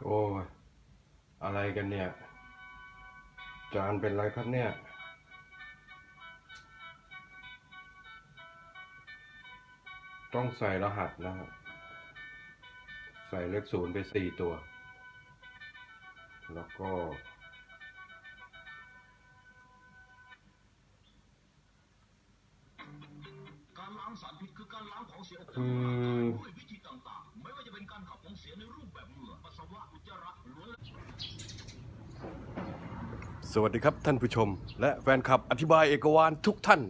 โอ้ยอะไรกันเนี่ยจานเป็นไรครับเนี่ยต้องใส่รหัสนะครับใส่เลขศูนย์ไป4 ตัวแล้วก็การล้างสารพิษคือการล้างของเสียออกจากคือร่างกายด้วยวิธีต่างๆไม่ว่าจะเป็นการขับของเสียในรูปแบบเหงื่อปัสสาวะอุจจาระล้วน สวัสดีครับท่านผู้ชมและแฟนคลับอธิบายเอกวานทุกท่าน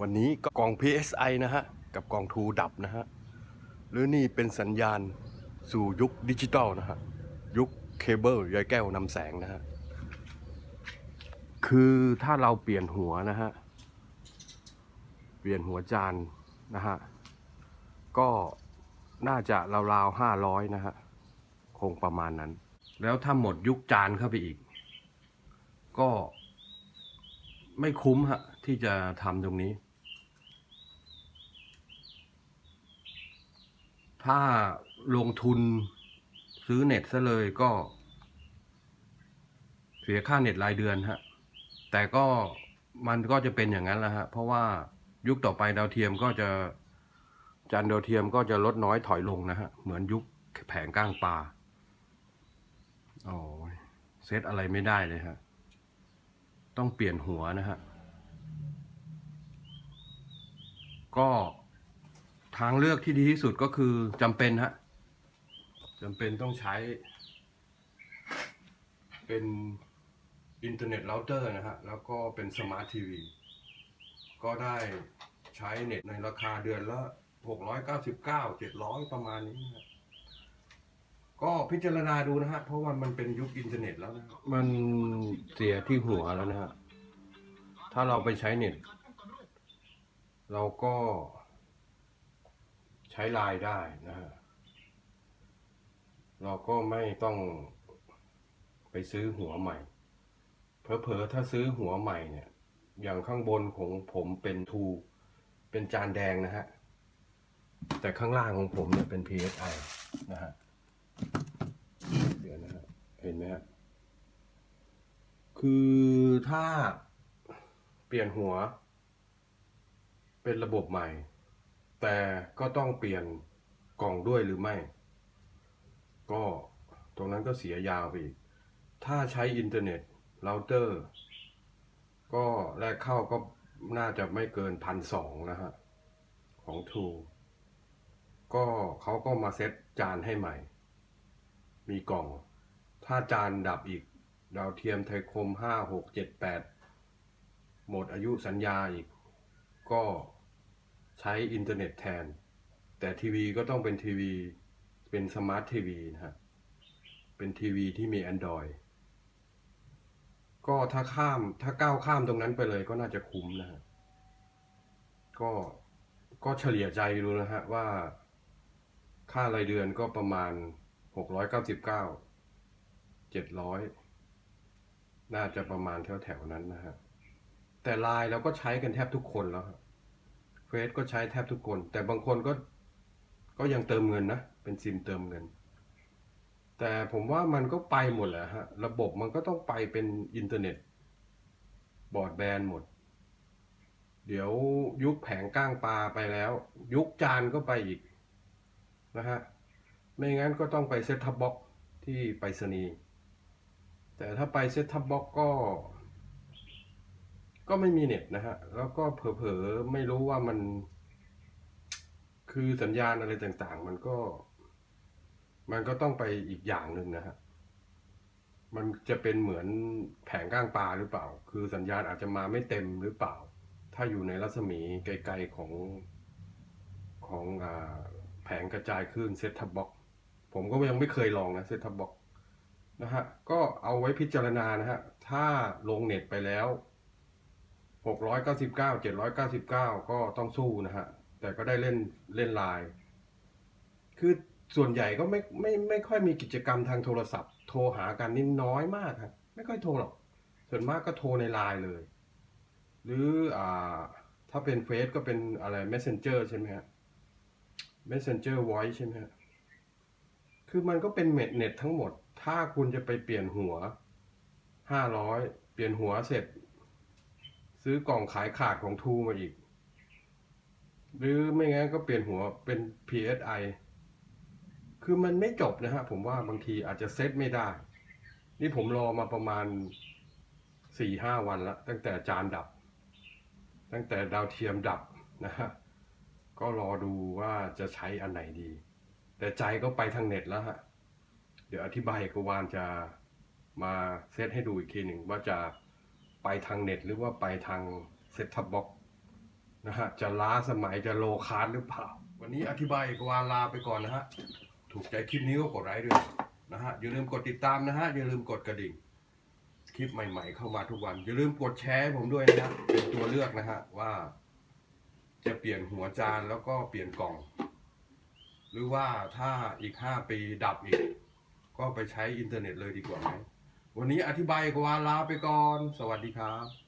วันนี้ก็กล่อง PSI นะฮะกับกล่องทูดับนะฮะหรือนี่เป็นสัญญาณสู่ยุคดิจิตอลนะฮะยุคเคเบิลใยแก้วนำแสงนะฮะคือถ้าเราเปลี่ยนหัวนะฮะเปลี่ยนหัวจานนะฮะก็น่าจะราวๆ500นะฮะคงประมาณนั้นแล้วถ้าหมดยุคจานเข้าไปอีกก็ไม่คุ้มฮะที่จะทำตรงนี้ ถ้าลงทุนซื้อเน็ตซะเลยก็เสียค่าเน็ตรายเดือนฮะแต่ก็มันก็จะเป็นอย่างนั้นแหละฮะเพราะว่ายุคต่อไปดาวเทียมก็จะจานดาวเทียมก็จะลดน้อยถอยลงนะฮะเหมือนยุคแผงก้างปลาโอ้ยเซตอะไรไม่ได้เลยฮะต้องเปลี่ยนหัวนะฮะก็ทางเลือกที่ดีที่สุดก็คือจำเป็นฮะจำเป็นต้องใช้เป็นอินเทอร์เน็ตเราเตอร์นะฮะแล้วก็เป็นสมาร์ททีวีก็ได้ใช้เน็ตในราคาเดือนละ699 700ประมาณนี้นะก็พิจารณาดูนะฮะเพราะว่ามันเป็นยุคอินเทอร์เน็ตแล้วนะมันเสียที่หัวแล้วนะฮะถ้าเราไปใช้เน็ตเราก็ใช้ไลน์ได้นะฮะเราก็ไม่ต้องไปซื้อหัวใหม่เผลอๆถ้าซื้อหัวใหม่เนี่ยอย่างข้างบนของผมเป็นทูเป็นจานแดงนะฮะแต่ข้างล่างของผมเนี่ยเป็น PSI นะฮะเดี๋ยวนะฮะเห็นไหมฮะคือถ้าเปลี่ยนหัวเป็นระบบใหม่แต่ก็ต้องเปลี่ยนกล่องด้วยหรือไม่ก็ตรงนั้นก็เสียยาวไปอีกถ้าใช้อินเทอร์เน็ตเราเตอร์ก็แรกเข้าก็น่าจะไม่เกิน1,200นะฮะของ True ก็เขาก็มาเซ็ตจานให้ใหม่มีกล่องถ้าจานดับอีกดาวเทียมไทยคม5 6 7 8หมดอายุสัญญาอีกก็ใช้อินเทอร์เน็ตแทนแต่ทีวีก็ต้องเป็นทีวีเป็นสมาร์ททีวีนะฮะเป็นทีวีที่มี Android ก็ถ้าก้าวข้ามตรงนั้นไปเลยก็น่าจะคุ้มนะฮะก็เฉลี่ยใจดูนะฮะว่าค่ารายเดือนก็ประมาณ699 700น่าจะประมาณแถวนั้นนะฮะแต่ไลน์เราก็ใช้กันแทบทุกคนแล้วเฟซก็ใช้แทบทุกคนแต่บางคนก็ยังเติมเงินนะเป็นซิมเติมเงินแต่ผมว่ามันก็ไปหมดแหละฮะระบบมันก็ต้องไปเป็นอินเทอร์เน็ตบอร์ดแบนด์หมดเดี๋ยวยุคแผงก้างปลาไปแล้วยุคจานก็ไปอีกนะฮะไม่งั้นก็ต้องไปเซ็ตท็อปบ็อกที่ไปรษณีย์แต่ถ้าไปเซ็ตท็อปบ็อกก็ไม่มีเน็ตนะฮะแล้วก็เผลอๆไม่รู้ว่ามันคือสัญญาณอะไรต่างๆมันก็ต้องไปอีกอย่างหนึ่งนะฮะมันจะเป็นเหมือนแผงก้างปลาหรือเปล่าคือสัญญาณอาจจะมาไม่เต็มหรือเปล่าถ้าอยู่ในรัศมีไกลๆของแผงกระจายคลื่นเซ็ตท็อปบ็อกผมก็ยังไม่เคยลองนะเซ็ตท็อปบ็อกนะฮะก็เอาไว้พิจารณานะฮะถ้าลงเน็ตไปแล้ว699 799ก็ต้องสู้นะฮะแต่ก็ได้เล่นไลน์คือส่วนใหญ่ก็ไม่ค่อยมีกิจกรรมทางโทรศัพท์โทรหากันนี่น้อยมากครับไม่ค่อยโทรหรอกส่วนมากก็โทรในไลน์เลยหรือถ้าเป็นเฟซก็เป็นอะไร Messenger ใช่ไหมฮะ Messenger Voice ใช่ไหมฮะคือมันก็เป็นเน็ตทั้งหมด ถ้าคุณจะไปเปลี่ยนหัว500เปลี่ยนหัวเสร็จ ซื้อกล่องขายขาดของทูมาอีก หรือไม่งั้นก็เปลี่ยนหัวเป็น PSI คือมันไม่จบนะฮะผมว่าบางทีอาจจะเซตไม่ได้ นี่ผมรอมาประมาณ 4-5 วันแล้วตั้งแต่จานดับ ตั้งแต่ดาวเทียมดับนะฮะก็รอดูว่าจะใช้อันไหนดี แต่ใจก็ไปทางเน็ตแล้วฮะเดี๋ยวอธิบายกวานจะมาเซตให้ดูอีกทีหนึ่งว่าจะไปทางเน็ตหรือว่าไปทางเซ็ตท็อปบ็อกนะฮะจะล้าสมัยจะโลคาร์ดหรือเปล่าวันนี้อธิบายกวานลาไปก่อนนะฮะถูกใจคลิปนี้ก็กดไลค์ด้วยนะฮะอย่าลืมกดติดตามนะฮะอย่าลืมกดกระดิ่งคลิปใหม่ๆเข้ามาทุกวันอย่าลืมกดแชร์ให้ผมด้วยนะฮะเป็นตัวเลือกนะฮะว่าจะเปลี่ยนหัวจานแล้วก็เปลี่ยนกล่อง หรือว่าถ้าอีก5 ปีดับอีกก็ไปใช้อินเทอร์เน็ตเลยดีกว่าไหมวันนี้อธิบายกวาลาไปก่อนสวัสดีครับ